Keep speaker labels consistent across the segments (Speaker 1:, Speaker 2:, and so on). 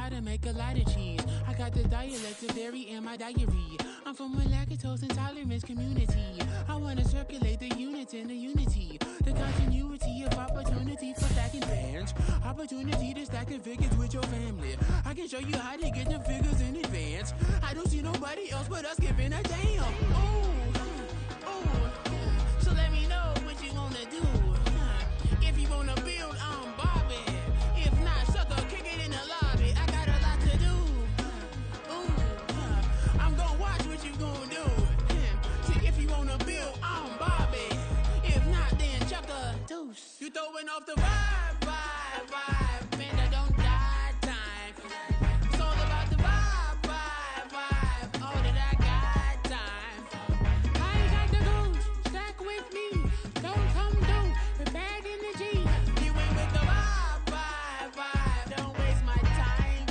Speaker 1: how to make a lot of cheese. I got the dialect of dairy in my diary. I'm from a lactose intolerance community. I want to circulate the units and the unity. The continuity of opportunity for stacking fans. Opportunity to stack the figures with your family. I can show you how to get the figures in advance. I don't see nobody else but us giving a damn. Ooh, ooh. So let me know what you wanna do. If you wanna build, I'm Bobby. If not, sucker, kick it in the lobby. I got a lot to do. Ooh, I'm gonna watch what you gonna do. See, if you wanna build, I'm Bobby. If not, then chuck a deuce. You throwing off the vibe, vibe, vibe. Man, I don't die time. It's all about the vibe, vibe, vibe. All that I got time. I ain't got the goose. Stack with me. Don't come through. We're bad energy. You ain't with the vibe, vibe, vibe. Don't waste my time.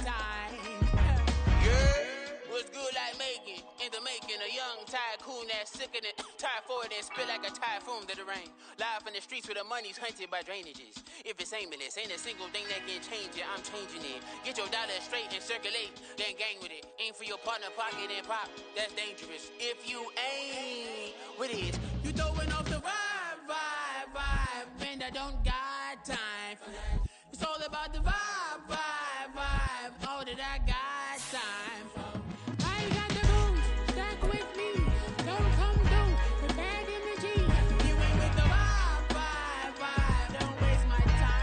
Speaker 1: Yeah, what's good like making? In the making, a young tycoon that's sick of it. Tire for it and spit like a typhoon to the rain. Live in the streets where the money's hunted by drainages. If it's aimless, ain't a single thing that can change it. I'm changing it. Get your dollar straight and circulate, then gang with it. Aim for your partner, pocket and pop. That's dangerous. If you ain't with it, you throwing off the vibe, vibe, vibe. Man, I don't got time for that. It's all about the vibe, vibe, vibe. All that I got time for. I ain't got the rules. Stack with me. Don't come through with bad energy. You ain't with the vibe, vibe, vibe. Don't waste my time.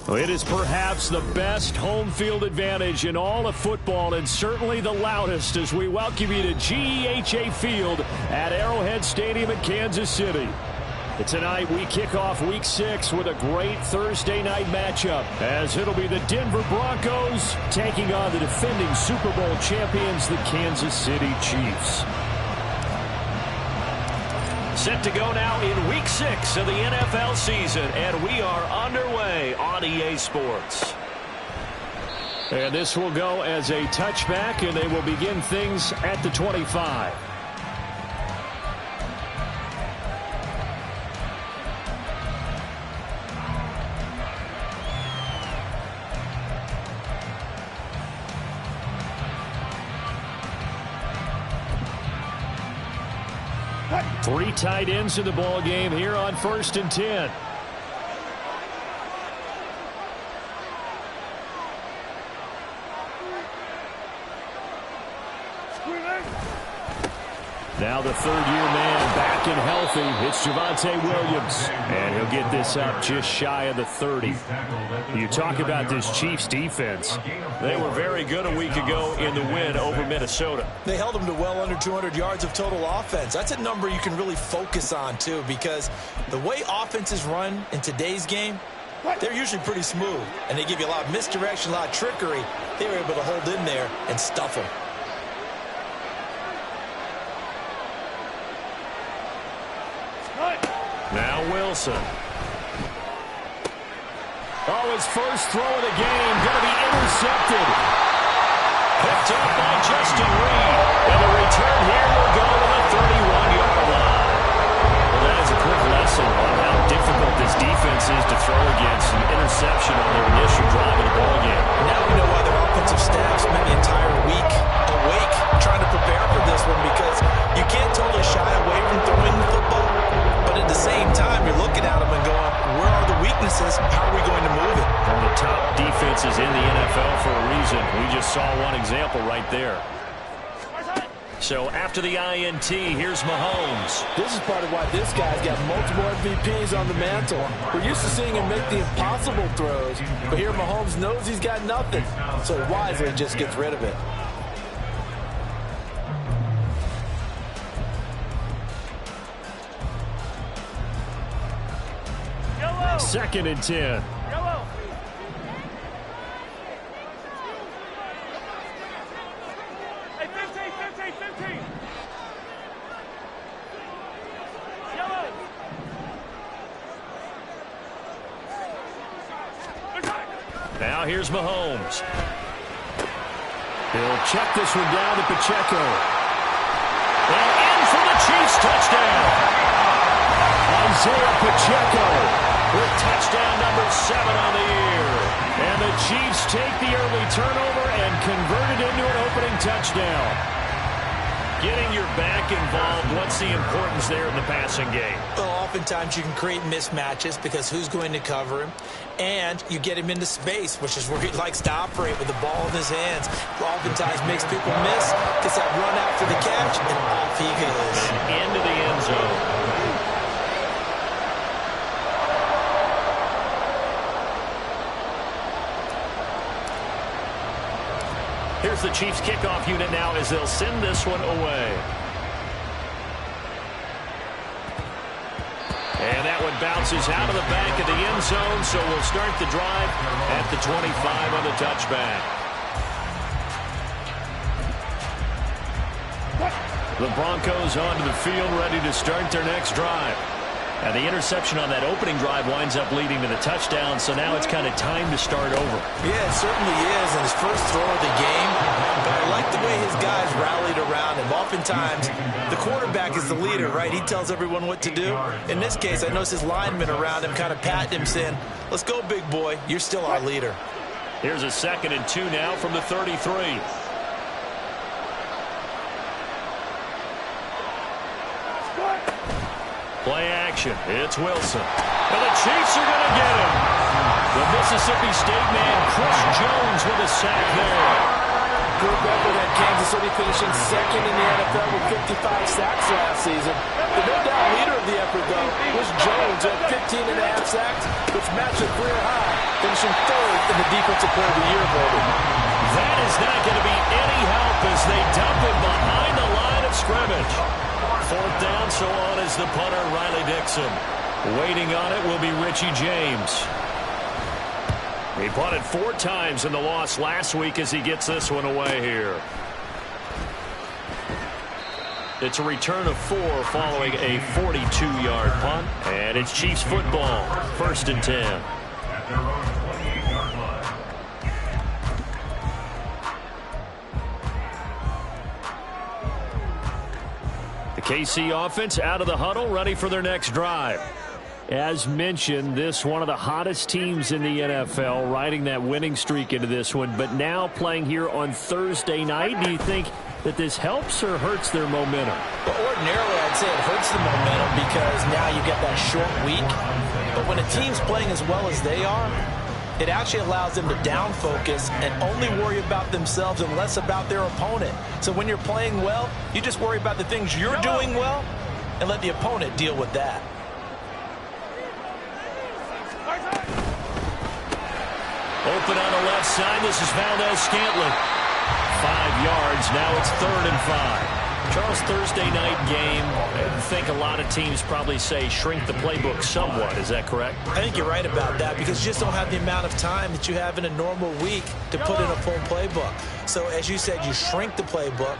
Speaker 2: Well, it is perhaps the best home field advantage in all of football, and certainly the loudest, as we welcome you to GEHA Field at Arrowhead Stadium in Kansas City. And tonight we kick off Week 6 with a great Thursday night matchup, as it'll be the Denver Broncos taking on the defending Super Bowl champions, the Kansas City Chiefs. Set to go now in Week 6 of the NFL season, and we are underway on EA Sports. And this will go as a touchback, and they will begin things at the 25. Three tight ends in the ball game here on 1st and 10. Now the third-year man back and healthy. It's Javonte Williams, and he'll get this up just shy of the 30. You talk about this Chiefs defense. They were very good a week ago in the win over Minnesota.
Speaker 3: They held them to well under 200 yards of total offense. That's a number you can really focus on, too, because the way offenses run in today's game, they're usually pretty smooth, and they give you a lot of misdirection, a lot of trickery. They were able to hold in there and stuff them.
Speaker 2: Now Wilson. Oh, his first throw of the game going to be intercepted. Picked up by Justin Reed. And the return here will go to the 31-yard line. Well, that is a quick lesson on how difficult this defense is to throw against. An interception on their initial drive of the ballgame.
Speaker 3: Now we know why their offensive staff spent the entire week awake trying to prepare for this one, because you can't totally shy away from throwing the football. But at the same time, you're looking at them and going, where are the weaknesses? How are we going to move it?
Speaker 2: One of the top defenses in the NFL for a reason. We just saw one example right there. So after the INT, here's Mahomes.
Speaker 4: This is part of why this guy's got multiple MVPs on the mantle. We're used to seeing him make the impossible throws, but here Mahomes knows he's got nothing, so he wisely just gets rid of it.
Speaker 2: Second and 10. Now here's Mahomes. He'll check this one down to Pacheco. And in for the Chiefs touchdown. Isaiah Pacheco with touchdown number 7 on the year. And the Chiefs take the early turnover and convert it into an opening touchdown. Getting your back involved, what's the importance there in the passing game?
Speaker 3: Well, oftentimes you can create mismatches because who's going to cover him? And you get him into space, which is where he likes to operate with the ball in his hands. Oftentimes makes people miss, gets that run out for the catch, and off he goes.
Speaker 2: And into the end zone. Here's the Chiefs kickoff unit now as they'll send this one away. And that one bounces out of the back of the end zone, so we'll start the drive at the 25 on the touchback. The Broncos onto the field, ready to start their next drive. And the interception on that opening drive winds up leading to the touchdown, so now it's kind of time to start over.
Speaker 3: Yeah, it certainly is, and his first throw of the game. But I like the way his guys rallied around him. Oftentimes, the quarterback is the leader, right? He tells everyone what to do. In this case, I noticed his linemen around him kind of patting him, saying, let's go, big boy. You're still our leader.
Speaker 2: Here's a 2nd and 2 now from the 33. Play action. It's Wilson. And the Chiefs are going to get him. The Mississippi State man, Chris Jones, with a sack there.
Speaker 4: Good record at Kansas City, finishing 2nd in the NFL with 55 sacks last season. The no-doubt leader of the effort, though, was Jones at 15.5 sacks, which matched a career high, finishing 3rd in the Defensive Player of the Year voting.
Speaker 2: That is not going to be any help as they dump him behind the line of scrimmage. 4th down, so on is the punter, Riley Dixon. Waiting on it will be Richie James. He punted 4 times in the loss last week as he gets this one away here. It's a return of 4 following a 42-yard punt. And it's Chiefs football, 1st and 10. The KC offense out of the huddle, ready for their next drive. As mentioned, this one of the hottest teams in the NFL, riding that winning streak into this one, but now playing here on Thursday night. Do you think that this helps or hurts their momentum?
Speaker 3: Well, ordinarily, I'd say it hurts the momentum because now you get that short week. But when a team's playing as well as they are, it actually allows them to down focus and only worry about themselves and less about their opponent. So when you're playing well, you just worry about the things you're doing well and let the opponent deal with that.
Speaker 2: Open on the left side. This is Valdez-Scantling. 5 yards. Now it's 3rd and 5. Charles, Thursday night game, I think a lot of teams probably say shrink the playbook somewhat. Is that correct?
Speaker 3: I think you're right about that because you just don't have the amount of time that you have in a normal week to put in a full playbook. So as you said, you shrink the playbook,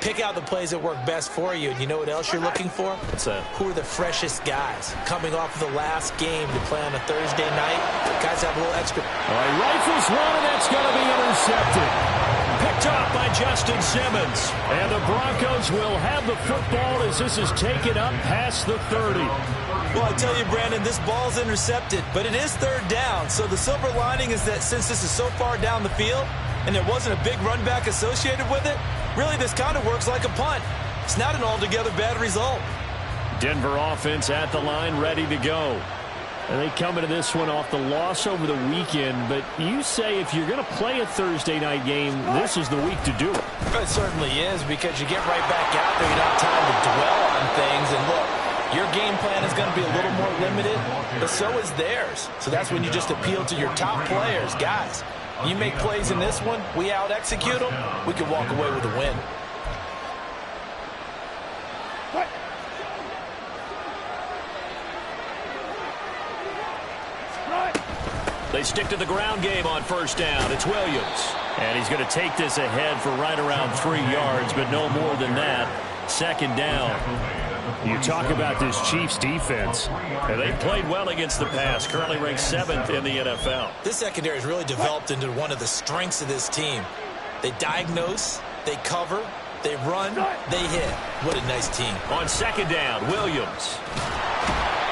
Speaker 3: pick out the plays that work best for you. And you know what else you're looking for?
Speaker 2: What's that?
Speaker 3: Who are the freshest guys coming off of the last game to play on a Thursday night? Guys have a little extra.
Speaker 2: All right, rifles one, and that's going to be intercepted. Picked off by Justin Simmons. And the Broncos will have the football as this is taken up past the 30.
Speaker 3: Well, I tell you, Brandon, this ball's intercepted, but it is 3rd down. So the silver lining is that since this is so far down the field and there wasn't a big run back associated with it, really this kind of works like a punt. It's not an altogether bad result.
Speaker 2: Denver offense at the line, ready to go. And they come into this one off the loss over the weekend, but you say if you're going to play a Thursday night game, this is the week to do it.
Speaker 3: It certainly is because you get right back out there. You don't have time to dwell on things. And look, your game plan is going to be a little more limited, but so is theirs. So that's when you just appeal to your top players. Guys, you make plays in this one, we out-execute them, we can walk away with a win.
Speaker 2: They stick to the ground game on 1st down. It's Williams. And he's going to take this ahead for right around 3 yards, but no more than that. 2nd down. You talk about this Chiefs defense. And they played well against the pass. Currently ranked 7th in the NFL.
Speaker 3: This secondary has really developed into one of the strengths of this team. They diagnose, they cover, they run, they hit. What a nice team.
Speaker 2: On second down, Williams.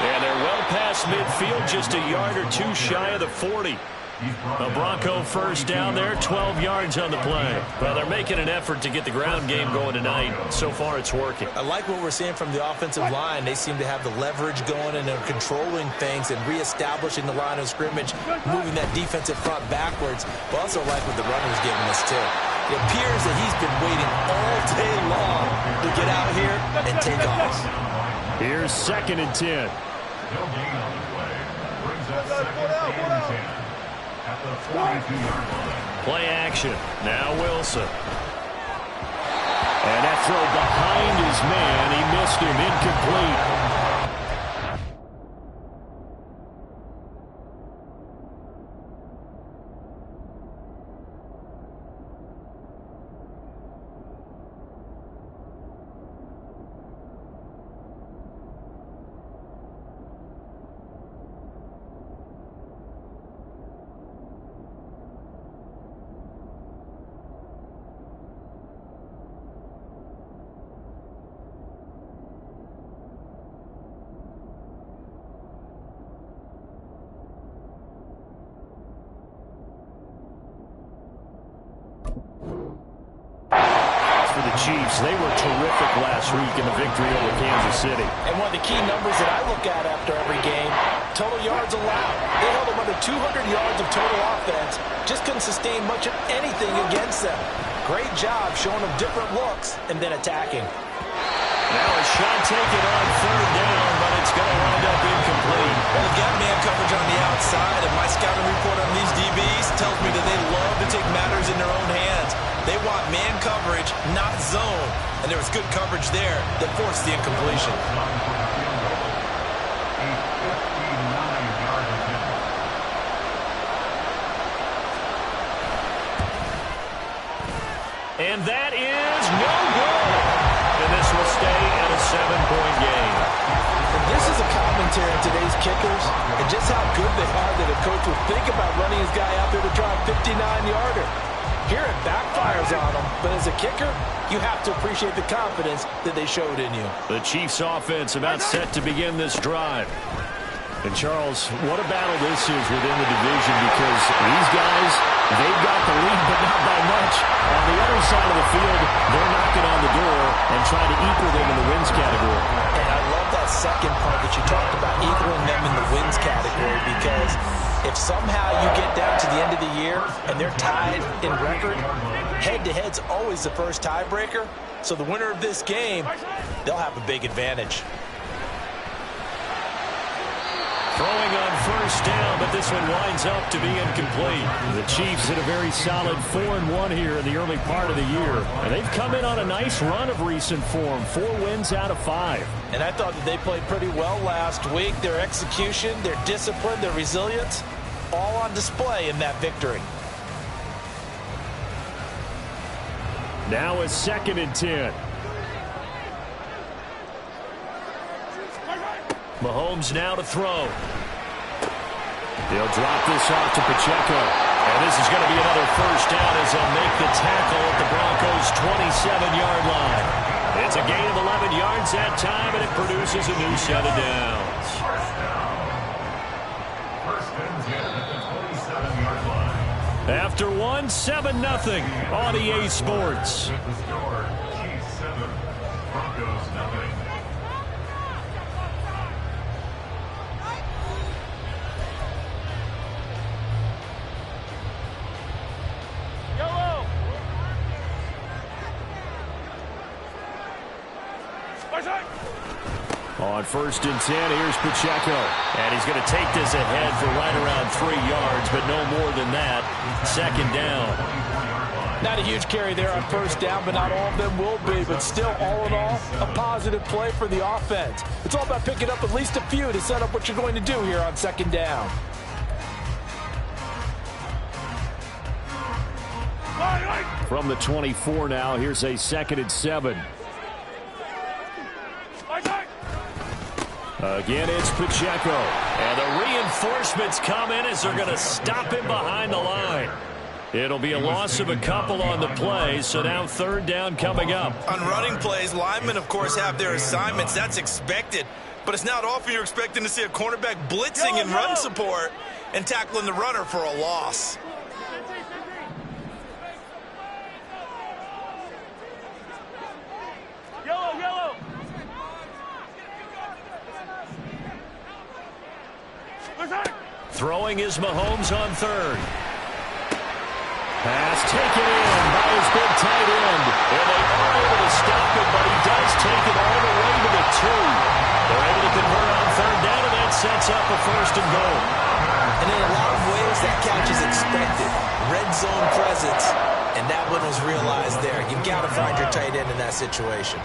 Speaker 2: And they're well past midfield, just a yard or two shy of the 40. A Bronco first down there, 12 yards on the play. Well, they're making an effort to get the ground game going tonight. So far, it's working.
Speaker 3: I like what we're seeing from the offensive line. They seem to have the leverage going, and they're controlling things and reestablishing the line of scrimmage, moving that defensive front backwards. But also like what the runner's giving us, too. It appears that he's been waiting all day long to get out here and take off.
Speaker 2: Here's 2nd and 10.
Speaker 5: No gain on the play. Brings us 2nd and 10. At the 42-yard line.
Speaker 2: Play action. Now Wilson. And that throw behind his man. He missed him. Incomplete. Chiefs, they were terrific last week in the victory over Kansas City.
Speaker 4: And one of the key numbers that I look at after every game, total yards allowed. They held them under 200 yards of total offense. Just couldn't sustain much of anything against them. Great job showing them different looks and then attacking.
Speaker 2: Now a shot taken on 3rd down, but it's going to wind up incomplete.
Speaker 3: Well, they've got man coverage on the outside, and my scouting report on these DBs tells me that they love to take matters in their own hands. They want man coverage, not zone. And there was good coverage there that forced the incompletion.
Speaker 2: And that is no good. And this will stay at a 7-point game.
Speaker 4: And this is a commentary on today's kickers and just how good they are that a coach would think about running his guy out there to try a 59-yarder. Here it backfires on them, but as a kicker, you have to appreciate the confidence that they showed in you.
Speaker 2: The Chiefs offense about set to begin this drive. And Charles, what a battle this is within the division, because these guys, they've got the lead, but not by much. On the other side of the field, they're knocking on the door and trying to equal them in the wins category.
Speaker 3: And I love that second part that you talked about, equaling them in the wins category, because if somehow you get down to the end of the year and they're tied in record, head-to-head's always the first tiebreaker. So the winner of this game, they'll have a big advantage.
Speaker 2: Throwing on 1st down, but this one winds up to be incomplete. The Chiefs hit a very solid 4-1 here in the early part of the year. And they've come in on a nice run of recent form, 4 wins out of 5.
Speaker 4: And I thought that they played pretty well last week. Their execution, their discipline, their resilience, all on display in that victory.
Speaker 2: Now a 2nd and 10. Mahomes now to throw. He'll drop this off to Pacheco. And this is going to be another 1st down as they'll make the tackle at the Broncos' 27-yard line. It's a gain of 11 yards that time, and it produces a new set of downs.
Speaker 5: First and 10 at the 27-yard line.
Speaker 2: After 7-0 on EA Sports.
Speaker 5: With the score, Chiefs 7, Broncos 0.
Speaker 2: On 1st and 10, here's Pacheco. And he's going to take this ahead for right around 3 yards, but no more than that. 2nd down.
Speaker 4: Not a huge carry there on 1st down, but not all of them will be. But still, all in all, a positive play for the offense. It's all about picking up at least a few to set up what you're going to do here on 2nd down.
Speaker 2: From the 24 now, here's a 2nd and 7. Again, it's Pacheco. And the reinforcements come in as they're going to stop him behind the line. It'll be a loss of a couple on the play, so now third down coming up.
Speaker 3: On running plays, linemen, of course, have their assignments. That's expected. But it's not often you're expecting to see a cornerback blitzing in run support and tackling the runner for a loss.
Speaker 6: Yellow.
Speaker 2: Throwing is Mahomes on third. Pass taken in by his big tight end. And they are able to stop it, but he does take it all the way to the 2. They're able to convert on third down, and that sets up a first and goal.
Speaker 3: And in a lot of ways, that catch is expected. Red zone presence, and that one was realized there. You've got to find your tight end in that situation.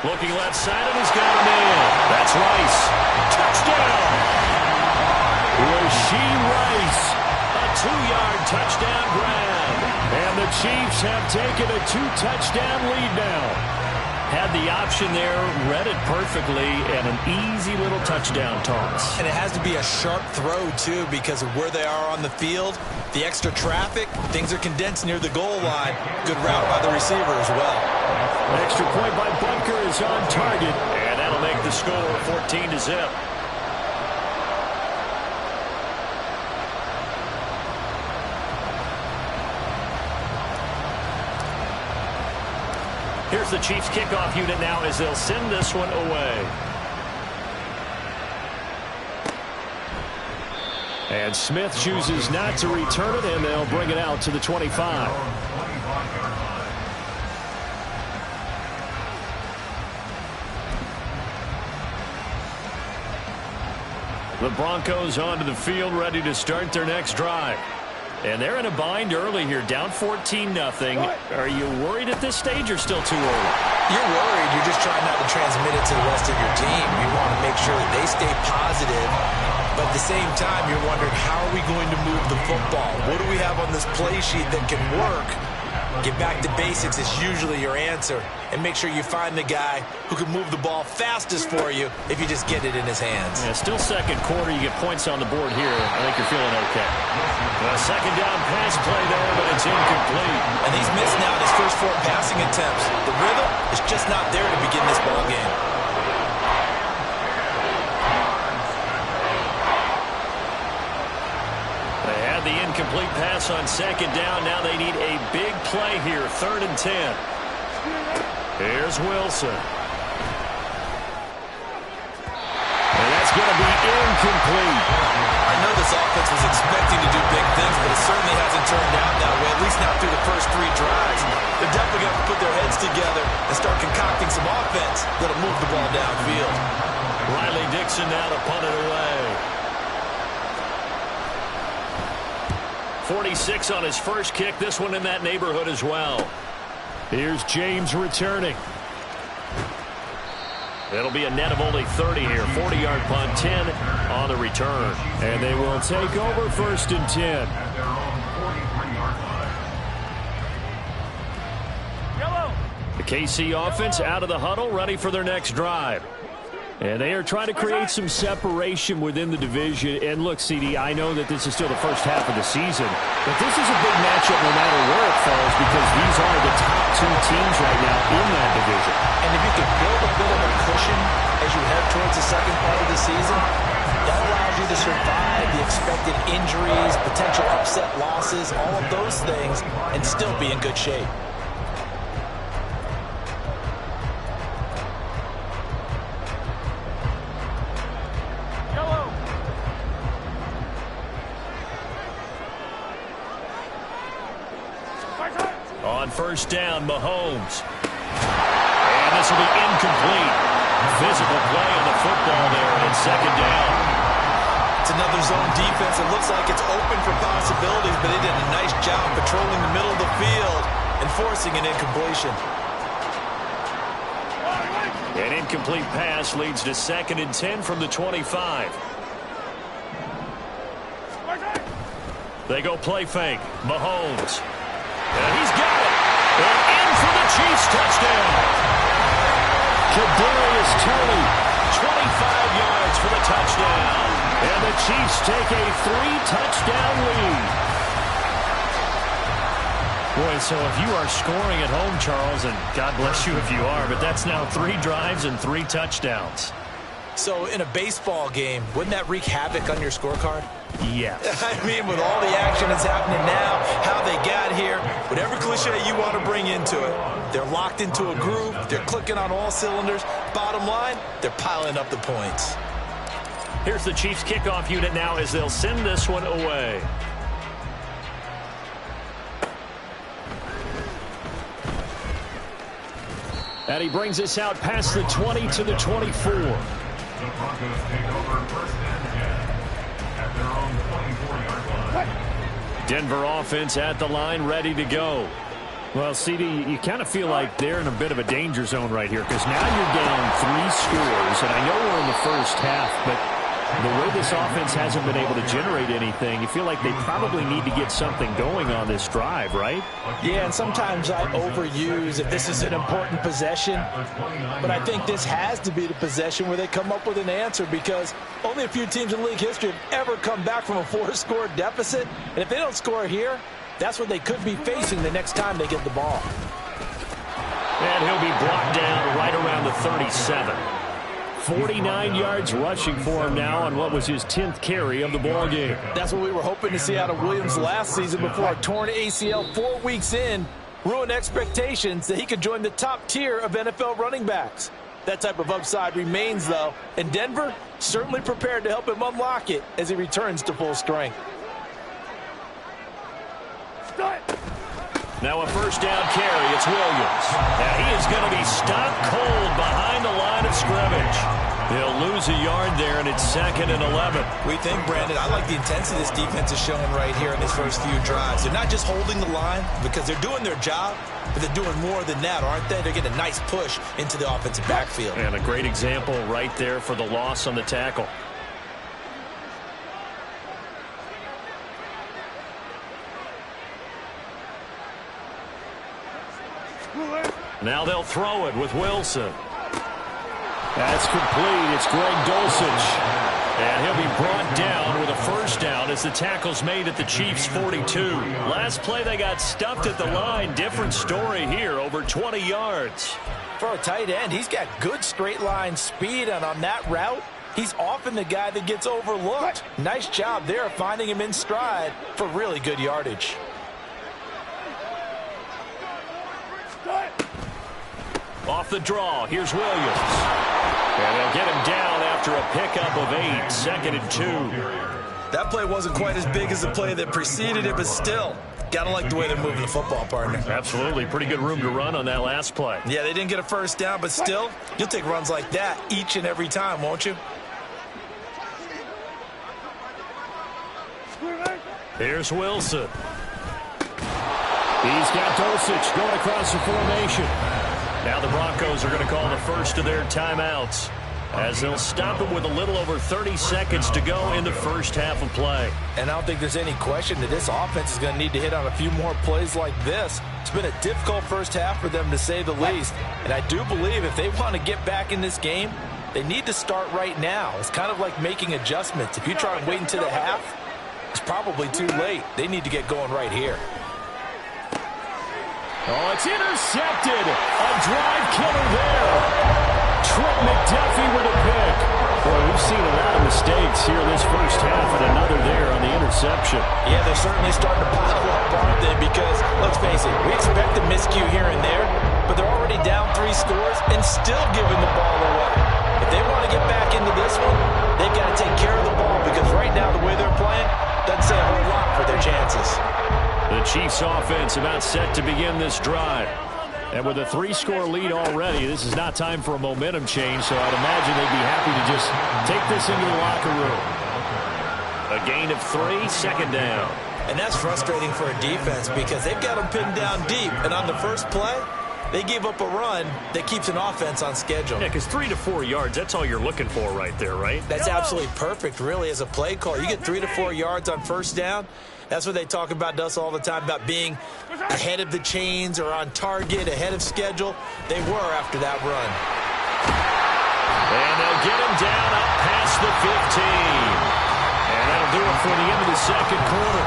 Speaker 2: Looking left side, and he's got him in. That's Rice. Touchdown! Rasheed Rice. A 2-yard touchdown grab. And the Chiefs have taken a 2-touchdown lead now. Had the option there, read it perfectly, and an easy little touchdown toss.
Speaker 3: And it has to be a sharp throw, too, because of where they are on the field. The extra traffic, things are condensed near the goal line. Good route by the receiver as well.
Speaker 2: Extra point by Bunker is on target, and that'll make the score 14-0. Here's the Chiefs kickoff unit now as they'll send this one away. And Smith chooses not to return it, and they'll bring it out to the 25. The Broncos onto the field, ready to start their next drive. And they're in a bind early here, down 14-0. Are you worried at this stage or still too early?
Speaker 3: You're worried. You're just trying not to transmit it to the rest of your team. You want to make sure that they stay positive. But at the same time, you're wondering, how are we going to move the football? What do we have on this play sheet that can work? Get back to basics is usually your answer. And make sure you find the guy who can move the ball fastest for you if you just get it in his hands.
Speaker 2: Yeah, still second quarter. You get points on the board here. I think you're feeling okay. A second down pass play there, but it's incomplete.
Speaker 3: And he's missed now his first 4 passing attempts. The rhythm is just not there to begin this ball game.
Speaker 2: They had the incomplete pass on second down. Now they need a big play here, 3rd and 10. Here's Wilson. And that's going to be incomplete.
Speaker 3: I know this offense was expecting to do big things, but it certainly hasn't turned out that way, at least not through the first 3 drives. They're definitely going to put their heads together and start concocting some offense that'll move the ball downfield.
Speaker 2: Riley Dixon now to punt it away. 46 on his first kick. This one in that neighborhood as well. Here's James returning. It'll be a net of only 30 here. 40-yard punt, 10 on the return. And they will take over 1st and 10.
Speaker 5: At their own 43-yard line.
Speaker 6: Yellow.
Speaker 2: The KC offense out of the huddle, ready for their next drive. And they are trying to create some separation within the division. And look, CD, I know that this is still the first half of the season, but this is a big matchup no matter where it falls, because these are the top 2 teams right now in that division.
Speaker 3: And if you can build a bit of a cushion as you head towards the second part of the season, that allows you to survive the expected injuries, potential upset losses, all of those things, and still be in good shape.
Speaker 2: On first down, Mahomes. And this will be incomplete. Physical play on the football there, and second down.
Speaker 3: It's another zone defense. It looks like it's open for possibilities, but they did a nice job patrolling the middle of the field and forcing an incompletion.
Speaker 2: An incomplete pass leads to 2nd and 10 from the 25. They go play fake. Mahomes. And he's got it. And in for the Chiefs touchdown. Kadarius Toney, 25 for the touchdown. And the Chiefs take a 3-touchdown lead. Boy, so if you are scoring at home, Charles, and God bless you if you are, but that's now 3 drives and 3 touchdowns.
Speaker 3: So in a baseball game, wouldn't that wreak havoc on your scorecard?
Speaker 2: Yes.
Speaker 3: I mean, with all the action that's happening now, how they got here, whatever cliche you want to bring into it, they're locked into a groove, they're clicking on all cylinders. Bottom line, they're piling up the points.
Speaker 2: Here's the Chiefs kickoff unit now as they'll send this one away. And he brings us out past the 20 to the 24.
Speaker 5: The Broncos take over 1st and 10 at their own 24-yard line.
Speaker 2: Denver offense at the line, ready to go. Well, CD, you kind of feel like they're in a bit of a danger zone right here because now you're down 3 scores, and I know we're in the first half, but the way this offense hasn't been able to generate anything, you feel like they probably need to get something going on this drive, right?
Speaker 3: Yeah, and sometimes I overuse if this is an important possession, but I think this has to be the possession where they come up with an answer because only a few teams in league history have ever come back from a 4-score deficit, and if they don't score here, that's what they could be facing the next time they get the ball.
Speaker 2: And he'll be brought down right around the 37. 49 yards rushing for him now on what was his 10th carry of the ball game.
Speaker 3: That's what we were hoping to see out of Williams last season before a torn ACL 4 weeks in ruined expectations that he could join the top tier of NFL running backs. That type of upside remains, though, and Denver certainly prepared to help him unlock it as he returns to full strength.
Speaker 2: Now a first down carry. It's Williams. And he is going to be stopped cold behind the line of scrimmage. He'll lose a yard there, and it's 2nd and 11.
Speaker 3: We think, Brandon, I like the intensity this defense is showing right here in these first few drives. They're not just holding the line because they're doing their job, but they're doing more than that, aren't they? They're getting a nice push into the offensive backfield.
Speaker 2: And a great example right there for the loss on the tackle. Now they'll throw it with Wilson. That's complete. It's Greg Dulcich. And he'll be brought down with a first down as the tackle's made at the Chiefs' 42. Last play they got stuffed at the line. Different story here, over 20 yards.
Speaker 3: For a tight end, he's got good straight line speed, and on that route, he's often the guy that gets overlooked. Nice job there finding him in stride for really good yardage.
Speaker 2: Off the draw, here's Williams. And they'll get him down after a pickup of 8, 2nd and 2.
Speaker 3: That play wasn't quite as big as the play that preceded it, but still, gotta like the way they're moving the football, partner.
Speaker 2: Absolutely, pretty good room to run on that last play.
Speaker 3: Yeah, they didn't get a first down, but still, you'll take runs like that each and every time, won't you?
Speaker 2: Here's Wilson. He's got Dulcich going across the formation. Now the Broncos are going to call the first of their timeouts as they'll stop it with a little over 30 seconds to go in the first half of play.
Speaker 3: And I don't think there's any question that this offense is going to need to hit on a few more plays like this. It's been a difficult first half for them, to say the least. And I do believe if they want to get back in this game, they need to start right now. It's kind of like making adjustments. If you try and wait until the half, it's probably too late. They need to get going right here.
Speaker 2: Oh, it's intercepted. A drive killer there. Trent McDuffie with a pick. Boy, we've seen a lot of mistakes here in this first half, and another there on the interception.
Speaker 3: Yeah, they're certainly starting to pile up, aren't they? Because, let's face it, we expect a miscue here and there, but they're already down 3 scores and still giving the ball away. If they want to get back into this one, they've got to take care of the ball because right now the way they're playing doesn't say a whole lot for their chances.
Speaker 2: The Chiefs offense about set to begin this drive. And with a 3-score lead already, this is not time for a momentum change, so I'd imagine they'd be happy to just take this into the locker room. A gain of 3, 2nd down.
Speaker 3: And that's frustrating for a defense because they've got them pinned down deep, and on the first play, they gave up a run that keeps an offense on schedule.
Speaker 2: Yeah, because 3 to 4 yards, that's all you're looking for right there, right?
Speaker 3: That's absolutely perfect, really, as a play call. You get 3 to 4 yards on first down. That's what they talk about to us all the time, about being ahead of the chains or on target, ahead of schedule. They were after that run.
Speaker 2: And they'll get him down up past the 15. And that'll do it for the end of the second quarter.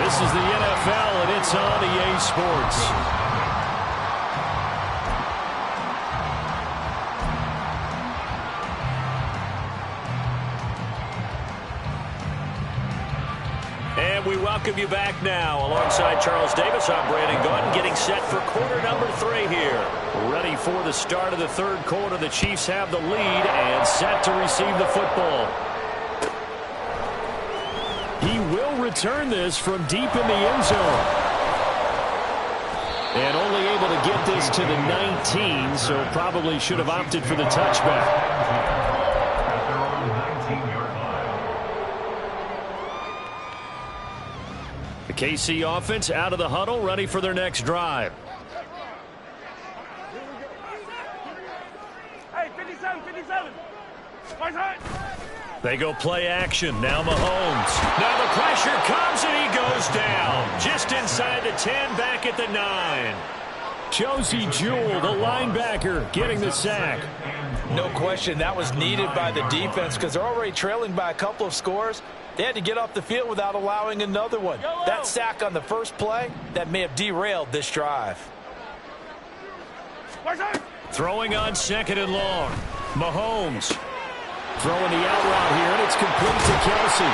Speaker 2: This is the NFL, and it's on EA Sports. And we welcome you back now. Alongside Charles Davis, I'm Brandon Gaudin, getting set for quarter number 3 here. Ready for the start of the third quarter. The Chiefs have the lead and set to receive the football. He will return this from deep in the end zone. And only able to get this to the 19, so probably should have opted for the touchback. The KC offense out of the huddle, ready for their next drive.
Speaker 6: Hey, 57, 57.
Speaker 2: They go play action. Now Mahomes. Now the pressure comes and he goes down. Just inside the 10, back at the 9. Josie Jewell, the linebacker, getting the sack.
Speaker 3: No question, that was needed by the defense because they're already trailing by a couple of scores. They had to get off the field without allowing another one. That sack on the first play, that may have derailed this drive.
Speaker 2: Throwing on second and long. Mahomes throwing the out route here, and it's complete to Kelsey.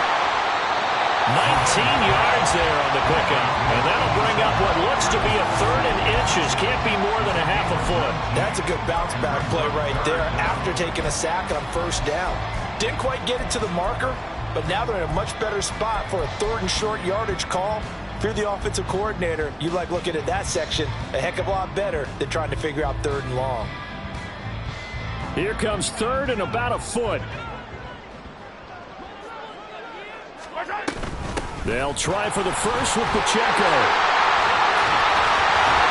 Speaker 2: 19 yards there on the pickup. And that'll bring up what looks to be a third and inches. Can't be more than a half a foot.
Speaker 3: That's a good bounce back play right there after taking a sack on first down. Didn't quite get it to the marker, but now they're in a much better spot for a third and short yardage call. If you're the offensive coordinator, you like looking at that section a heck of a lot better than trying to figure out third and long.
Speaker 2: Here comes third and about a foot. They'll try for the first with Pacheco.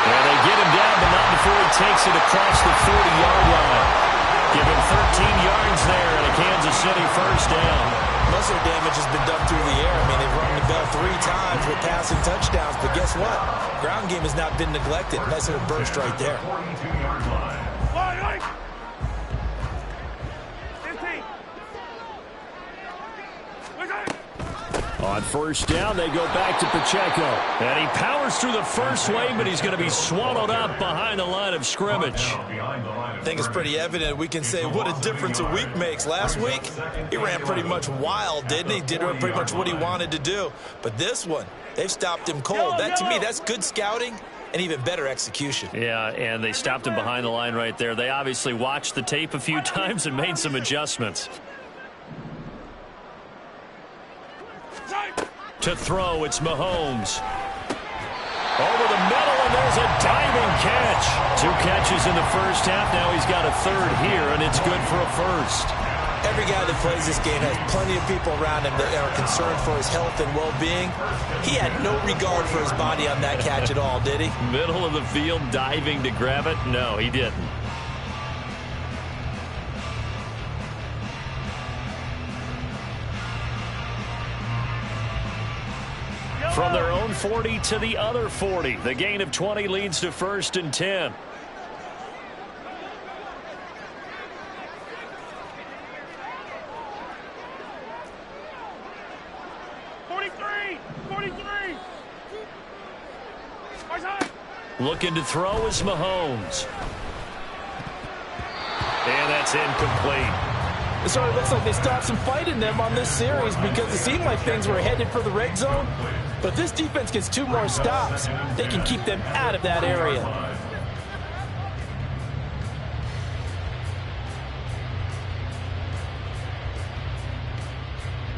Speaker 2: And they get him down, but not before he takes it across the 40-yard line. Give him 13 yards there and a Kansas City first down.
Speaker 3: Most of the damage has been done through the air. I mean, they've rung the bell 3 times with passing touchdowns, but guess what? Ground game has not been neglected. Nice little burst right there.
Speaker 5: 42-yard line.
Speaker 2: On first down, they go back to Pacheco. And he powers through the first wave, but he's going to be swallowed up behind the line of scrimmage.
Speaker 3: I think it's pretty evident. We can say what a difference a week makes. Last week, he ran pretty much wild, didn't he? Did pretty much what he wanted to do. But this one, they've stopped him cold. That, to me, that's good scouting and even better execution.
Speaker 2: Yeah, and they stopped him behind the line right there. They obviously watched the tape a few times and made some adjustments. To throw, it's Mahomes. Over the middle, and there's a diving catch. 2 catches in the first half. Now he's got a third here, and it's good for a first.
Speaker 3: Every guy that plays this game has plenty of people around him that are concerned for his health and well-being. He had no regard for his body on that catch at all, did he?
Speaker 2: Middle of the field, diving to grab it? No, he didn't. From their own 40 to the other 40. The gain of 20 leads to first and 10. Looking to throw is Mahomes. And that's incomplete.
Speaker 3: It sort of looks like they stopped some fight in them on this series because it seemed like things were headed for the red zone. But if this defense gets 2 more stops, they can keep them out of that area.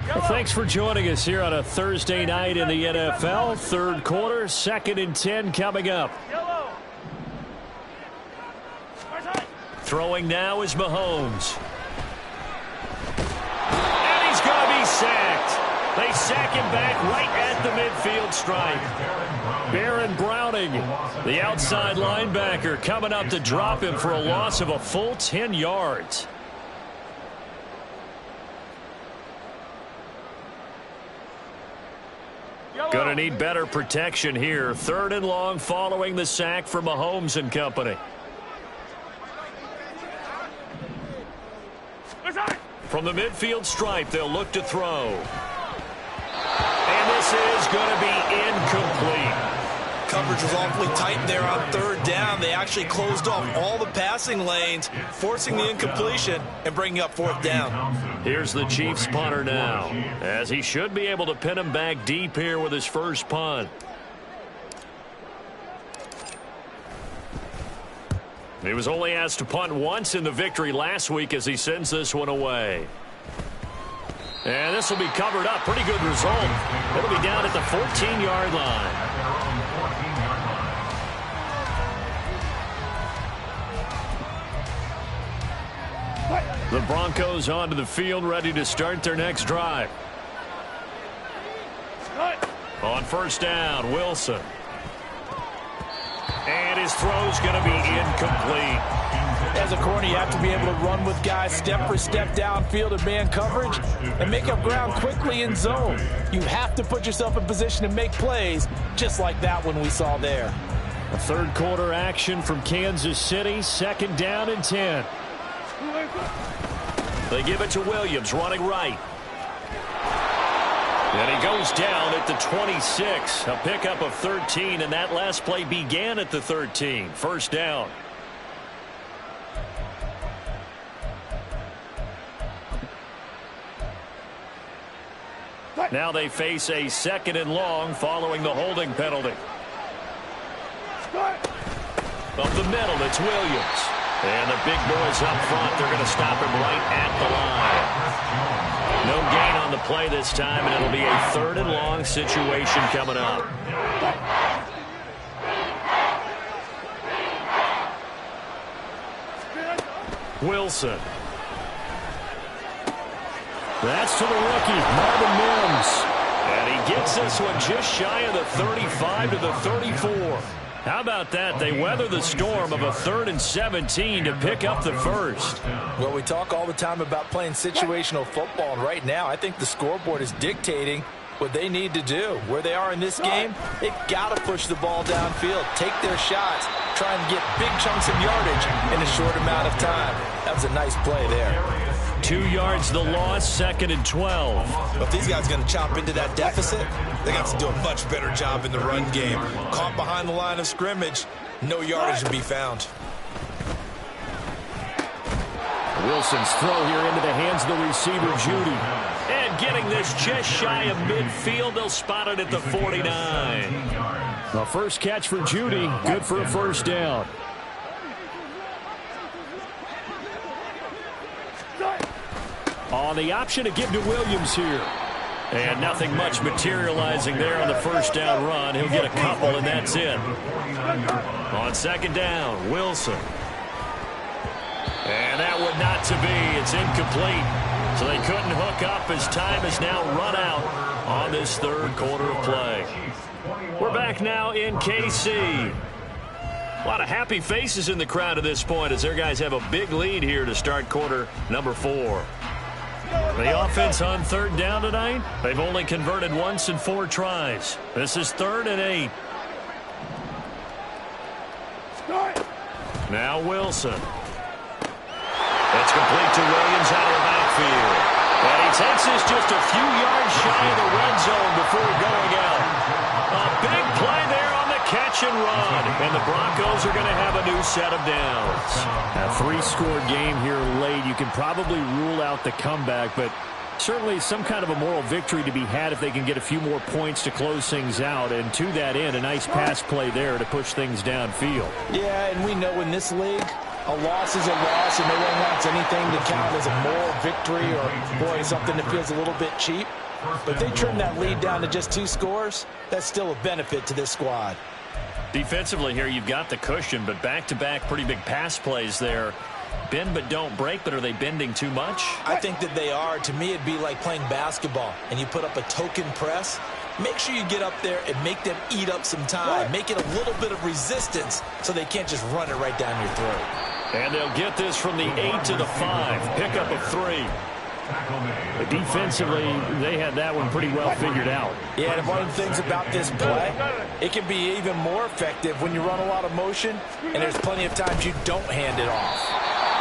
Speaker 2: Well, thanks for joining us here on a Thursday night in the NFL. Third quarter, 2nd and 10 coming up. Throwing now is Mahomes. And he's going to be sacked. They sack him back right at the midfield stripe. Baron Browning, the outside linebacker, coming up to drop him for a loss of a full 10 yards. Going to need better protection here. 3rd and long following the sack for Mahomes and company. From the midfield stripe, they'll look to throw. And this is going to be incomplete.
Speaker 3: Coverage was awfully tight there on third down. They actually closed off all the passing lanes, forcing the incompletion and bringing up fourth down.
Speaker 2: Here's the Chiefs punter now, as he should be able to pin him back deep here with his first punt. He was only asked to punt once in the victory last week as he sends this one away. And this will be covered up. Pretty good result. It'll be down at the 14-yard line. The Broncos onto the field, ready to start their next drive. On first down, Wilson. And his throw's going to be incomplete.
Speaker 4: As a corner, you have to be able to run with guys step for step downfield in man coverage and make up ground quickly in zone. You have to put yourself in position to make plays, just like that one we saw there.
Speaker 2: A third quarter action from Kansas City, 2nd down and 10. They give it to Williams, running right. And he goes down at the 26. A pickup of 13, and that last play began at the 13. First down. Now they face a 2nd and long following the holding penalty. Up the middle, it's Williams. And the big boys up front, they're going to stop him right at the line. No gain on the play this time, and it'll be a 3rd and long situation coming up. Wilson. That's to the rookie, Marvin Mims. And he gets this one just shy of the 35 to the 34. How about that? They weather the storm of a 3rd and 17 to pick up the first.
Speaker 3: Well, we talk all the time about playing situational football, and right now I think the scoreboard is dictating what they need to do. Where they are in this game, they've got to push the ball downfield, take their shots, try and get big chunks of yardage in a short amount of time. That was a nice play there.
Speaker 2: 2 yards the loss, 2nd and 12.
Speaker 3: But if these guys are going to chop into that deficit, they got to do a much better job in the run game. Caught behind the line of scrimmage, no yardage to be found.
Speaker 2: Wilson's throw here into the hands of the receiver, Judy. And getting this just shy of midfield, they'll spot it at the 49. The first catch for Judy, good for a first down. On the option to give to Williams here. And nothing much materializing there on the first down run. He'll get a couple, and that's it. On 2nd down, Wilson. And that would not to be. It's incomplete. So they couldn't hook up as time is now run out on this 3rd quarter of play. We're back now in KC. A lot of happy faces in the crowd at this point as their guys have a big lead here to start quarter number 4. The offense on 3rd down tonight, they've only converted once in 4 tries. This is 3rd and 8. Now Wilson. It's complete to Williams out of the backfield. And he takes this just a few yards shy of the red zone before going out. A big play there on the catch and run. And the Broncos are going to have a new set of downs. A 3-score game here late. You can probably rule out the comeback, but certainly some kind of a moral victory to be had if they can get a few more points to close things out. And to that end, a nice pass play there to push things downfield.
Speaker 4: Yeah, and we know in this league, a loss is a loss, and no one wants anything to count as a moral victory or, boy, something that feels a little bit cheap. But if they trim that lead down to just 2 scores, that's still a benefit to this squad.
Speaker 2: Defensively here, you've got the cushion, but back-to-back pretty big pass plays there. Bend but don't break, but are they bending too much?
Speaker 3: I think that they are. To me, it'd be like playing basketball, and you put up a token press. Make sure you get up there and make them eat up some time. Make it a little bit of resistance so they can't just run it right down your throat.
Speaker 2: And they'll get this from the 8 to the 5. Pickup of 3. But defensively, they had that one pretty well figured out.
Speaker 4: Yeah, and one of the things about this play, it can be even more effective when you run a lot of motion and there's plenty of times you don't hand it off.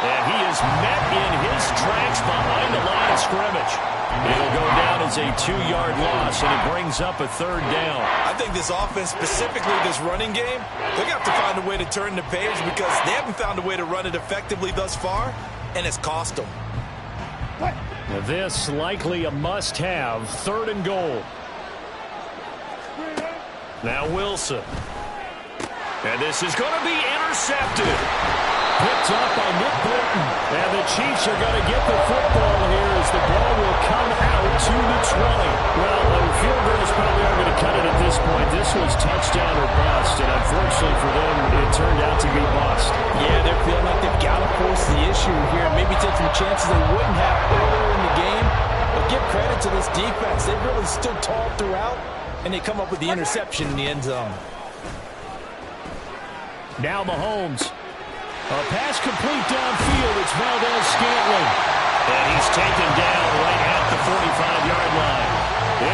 Speaker 2: And he is met in his tracks behind the line of scrimmage. It'll go down as a 2-yard loss, and it brings up a 3rd down.
Speaker 3: I think this offense, specifically this running game, they're going to have to find a way to turn the page because they haven't found a way to run it effectively thus far, and it's cost them.
Speaker 2: This likely a must-have, 3rd and goal. Now Wilson. And this is going to be intercepted. Picked up by Nick Bolton. And the Chiefs are going to get the football here as the ball will come out to the 20. Well, the field goals probably aren't going to cut it at this point. This was touchdown or bust, and unfortunately for them, it turned out to be bust.
Speaker 4: Yeah, they're feeling like they've got to force the issue here. Maybe take some chances they wouldn't have earlier in the game. But give credit to this defense. They really stood tall throughout, and they come up with the interception in the end zone.
Speaker 2: Now Mahomes. A pass complete downfield. It's Valdez-Scantling. And he's taken down right at the 45-yard line.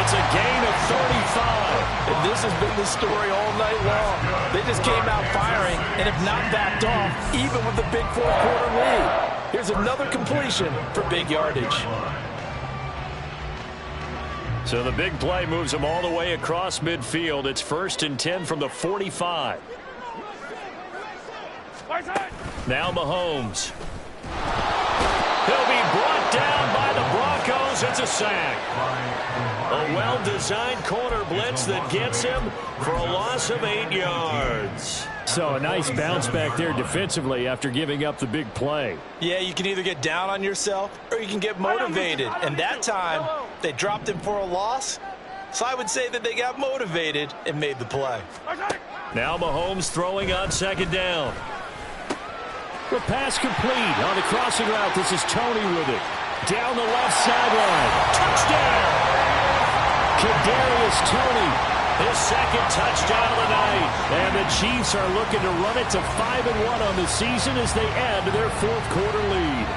Speaker 2: It's a gain of 35.
Speaker 4: And this has been the story all night long. They just came out firing and have not backed off, even with the big 4th-quarter lead. Here's another completion for big yardage.
Speaker 2: So the big play moves them all the way across midfield. It's 1st and 10 from the 45. Now Mahomes. He'll be brought down by the Broncos. It's a sack. A well-designed corner blitz that gets him for a loss of 8 yards. So a nice bounce back there defensively after giving up the big play.
Speaker 3: Yeah, you can either get down on yourself or you can get motivated. And that time, they dropped him for a loss. So I would say that they got motivated and made the play.
Speaker 2: Now Mahomes throwing on 2nd down. The pass complete on the crossing route. This is Tony with it. Down the left sideline. Touchdown! Kadarius Toney, his 2nd touchdown of the night. And the Chiefs are looking to run it to 5-1 on the season as they add to their 4th-quarter lead.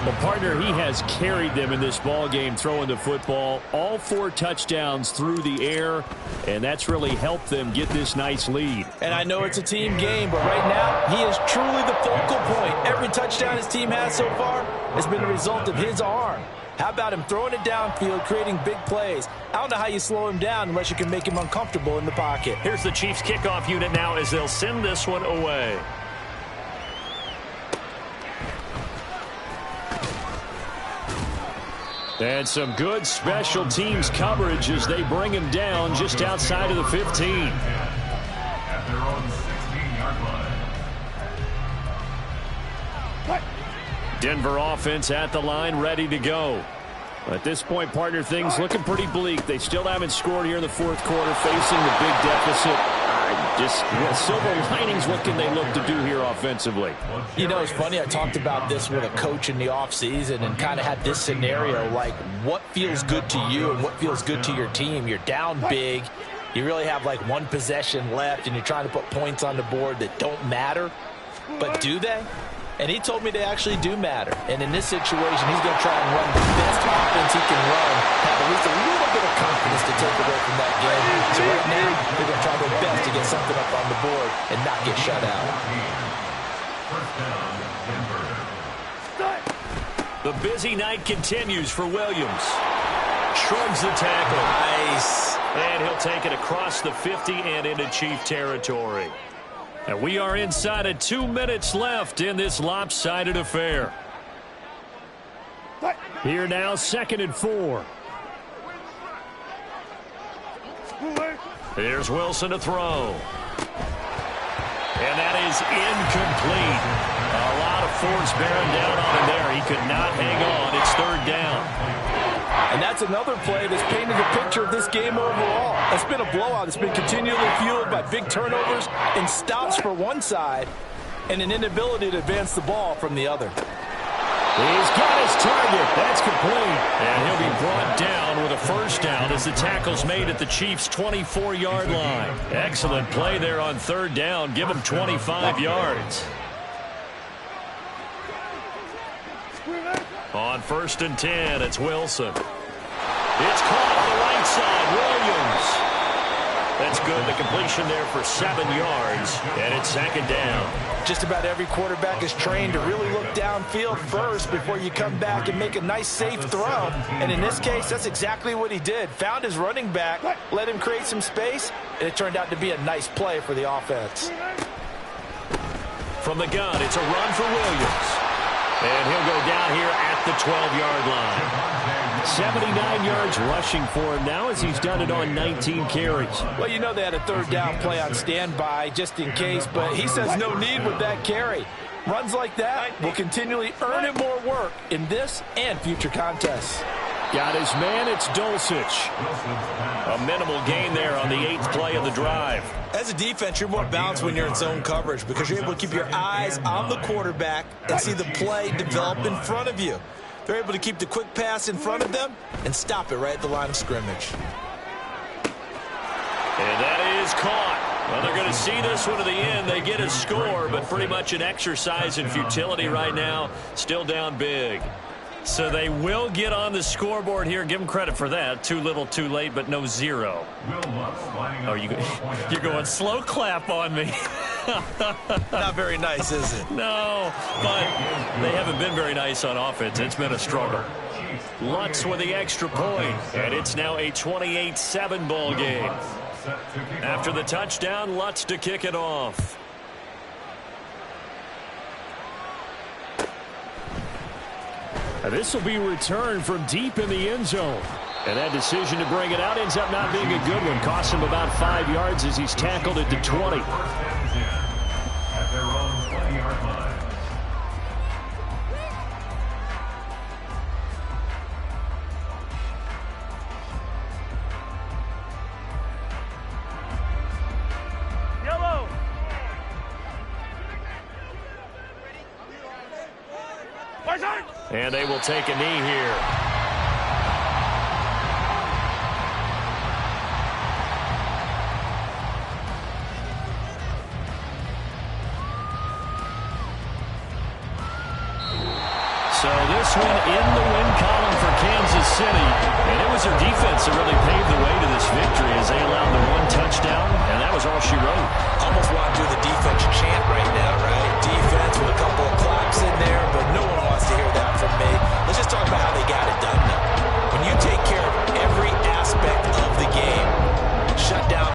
Speaker 2: Well, partner, he has carried them in this ball game throwing the football. All 4 touchdowns through the air, and that's really helped them get this nice lead.
Speaker 4: And I know it's a team game, but right now, he is truly the focal point. Every touchdown his team has so far has been the result of his arm. How about him throwing it downfield, creating big plays? I don't know how you slow him down unless you can make him uncomfortable in the pocket.
Speaker 2: Here's the Chiefs kickoff unit now as they'll send this one away. And some good special teams coverage as they bring him down just outside of the 15.
Speaker 5: At their own 16-yard line.
Speaker 2: Denver offense at the line, ready to go. At this point, partner, things looking pretty bleak. They still haven't scored here in the 4th quarter, facing the big deficit. Silver linings, what can they look to do here offensively?
Speaker 4: You know, it's funny, I talked about this with a coach in the offseason and kind of had this scenario, like what feels good to you and what feels good to your team. You're down big. You really have like 1 possession left, and you're trying to put points on the board that don't matter. But do they? And he told me they actually do matter. And in this situation, he's going to try and run the best offense he can run, have at least a little bit of confidence to take away from that game. So right now, they're going to try their best to get something up on the board and not get shut out.
Speaker 5: First down, Denver.
Speaker 2: The busy night continues for Williams. Shrugs the tackle.
Speaker 3: Nice.
Speaker 2: And he'll take it across the 50 and into Chief territory. And we are inside of 2 minutes left in this lopsided affair. Here now, 2nd and 4. Here's Wilson to throw. And that is incomplete. A lot of force bearing down on him there. He could not hang on. It's 3rd down.
Speaker 4: And that's another play that's painted the picture of this game overall. It's been a blowout. It's been continually fueled by big turnovers and stops for one side and an inability to advance the ball from the other.
Speaker 2: He's got his target. That's complete. And he'll be brought down with a 1st down as the tackle's made at the Chiefs' 24-yard line. Excellent play there on 3rd down. Give him 25 yards. On 1st and 10, it's Wilson. It's caught on the right side. Williams. That's good. The completion there for 7 yards, and it's 2nd down.
Speaker 3: Just about every quarterback is trained to really look downfield first before you come back and make a nice, safe throw. And in this case, that's exactly what he did. Found his running back, let him create some space, and it turned out to be a nice play for the offense.
Speaker 2: From the gun, it's a run for Williams. And he'll go down here at the 12-yard line. 79 yards rushing for him now as he's done it on 19 carries.
Speaker 3: Well, you know they had a 3rd down play on standby just in case, but he says no need with that carry. Runs like that will continually earn him more work in this and future contests.
Speaker 2: Got his man, it's Dulcich. A minimal gain there on the 8th play of the drive.
Speaker 3: As a defense, you're more balanced when you're in zone coverage because you're able to keep your eyes on the quarterback and see the play develop in front of you. They're able to keep the quick pass in front of them and stop it right at the line of scrimmage.
Speaker 2: And that is caught. Well, they're going to see this one to the end. They get a score, but pretty much an exercise in futility right now. Still down big. So they will get on the scoreboard here. Give them credit for that. Too little, too late, but no 0. Oh, you're going slow clap on me.
Speaker 3: Not very nice, is it?
Speaker 2: No, but they haven't been very nice on offense. It's been a struggle. Lutz with the extra point, and it's now a 28-7 ball game. After the touchdown, Lutz to kick it off. This will be returned from deep in the end zone. And that decision to bring it out ends up not being a good one. Costs him about 5 yards as he's tackled at the 20.
Speaker 5: At their own 20-yard line.
Speaker 2: And they will take a knee here. So this one in the win column for Kansas City. And it was their defense that really paved the way to this victory as they allowed the 1 touchdown, and that was all she wrote.
Speaker 3: Almost want to do the defense chant right now, right? Defense.